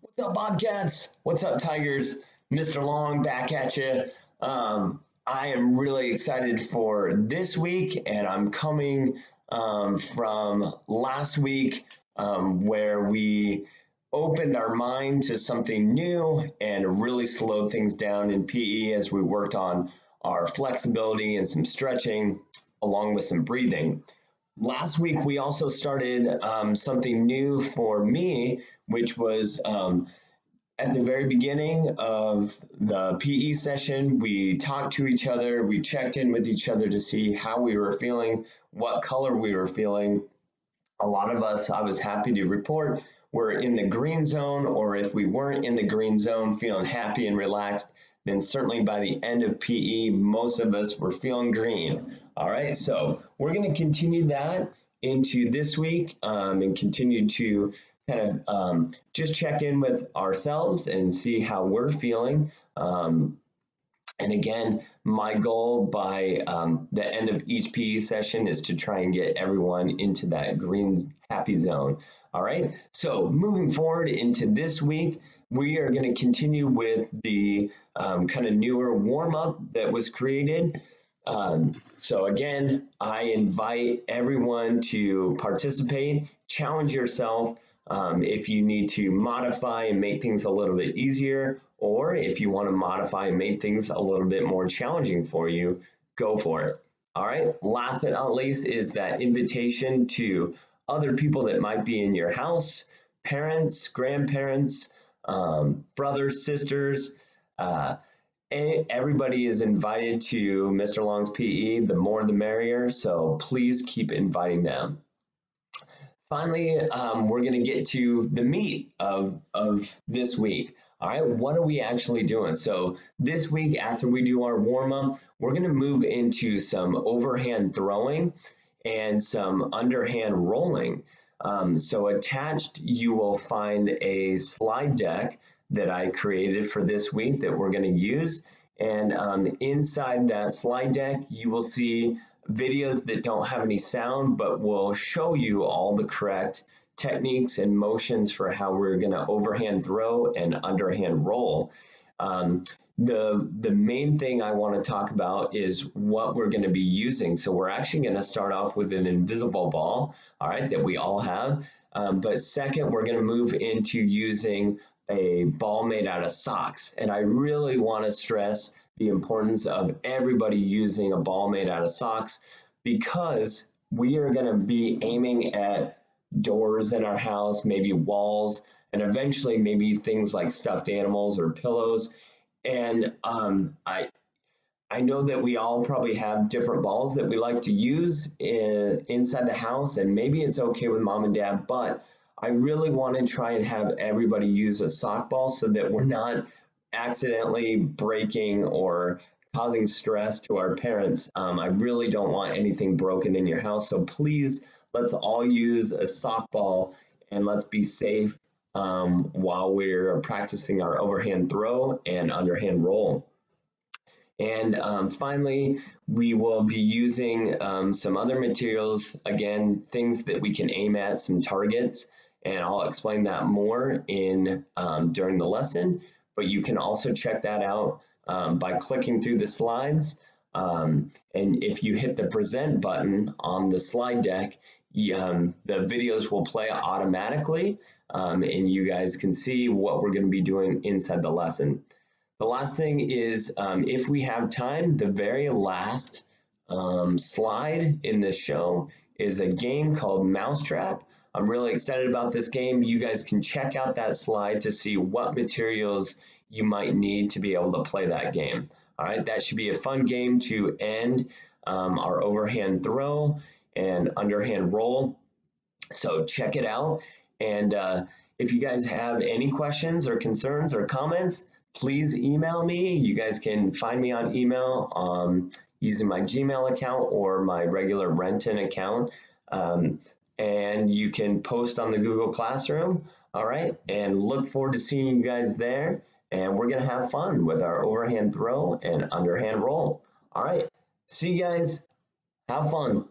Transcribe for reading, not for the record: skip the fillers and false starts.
What's up, Bobcats? What's up, Tigers? Mr. Long back at you. I am really excited for this week, and I'm coming from last week where we opened our mind to something new and really slowed things down in PE as we worked on our flexibility and some stretching along with some breathing. Last week, we also started something new for me, which was at the very beginning of the PE session, we talked to each other, we checked in with each other to see how we were feeling, what color we were feeling. A lot of us, I was happy to report, were in the green zone, or if we weren't in the green zone, feeling happy and relaxed, then certainly by the end of PE, most of us were feeling green. All right, so we're going to continue that into this week and continue to kind of just check in with ourselves and see how we're feeling. And again, my goal by the end of each PE session is to try and get everyone into that green happy zone. All right, so moving forward into this week, we are going to continue with the kind of newer warm-up that was created. So again, I invite everyone to participate, challenge yourself. If you need to modify and make things a little bit easier, or if you want to modify and make things a little bit more challenging for you, go for it. All right, last but not least is that invitation to other people that might be in your house, parents, grandparents, brothers, sisters, everybody is invited to Mr. Long's PE. The more the merrier, so please keep inviting them. Finally, we're going to get to the meat of this week. All right, what are we actually doing? So this week, after we do our warm-up, we're going to move into some overhand throwing and some underhand rolling. So attached, you will find a slide deck that I created for this week that we're going to use. And inside that slide deck, you will see videos that don't have any sound, but will show you all the correct techniques and motions for how we're going to overhand throw and underhand roll. The main thing I want to talk about is what we're going to be using. So we're actually going to start off with an invisible ball, all right, that we all have. But second, we're going to move into using a ball made out of socks. And I really want to stress the importance of everybody using a ball made out of socks, because we are going to be aiming at doors in our house, maybe walls, and eventually maybe things like stuffed animals or pillows. And I know that we all probably have different balls that we like to use inside the house, and maybe it's okay with mom and dad, but I really want to try and have everybody use a sock ball so that we're not accidentally breaking or causing stress to our parents. I really don't want anything broken in your house, so please, let's all use a sock ball and let's be safe while we're practicing our overhand throw and underhand roll. And finally, we will be using some other materials, again, things that we can aim at, some targets, and I'll explain that more in during the lesson. But you can also check that out by clicking through the slides. And if you hit the present button on the slide deck, the videos will play automatically, and you guys can see what we're going to be doing inside the lesson. The last thing is, if we have time, the very last slide in the show is a game called Mousetrap. I'm really excited about this game. You guys can check out that slide to see what materials you might need to be able to play that game. All right, that should be a fun game to end our overhand throw and underhand roll. So check it out. And if you guys have any questions or concerns or comments, please email me. You guys can find me on email using my Gmail account or my regular Renton account. And you can post on the Google Classroom. All right, and look forward to seeing you guys there. And we're gonna have fun with our overhand throw and underhand roll. All right, see you guys. Have fun.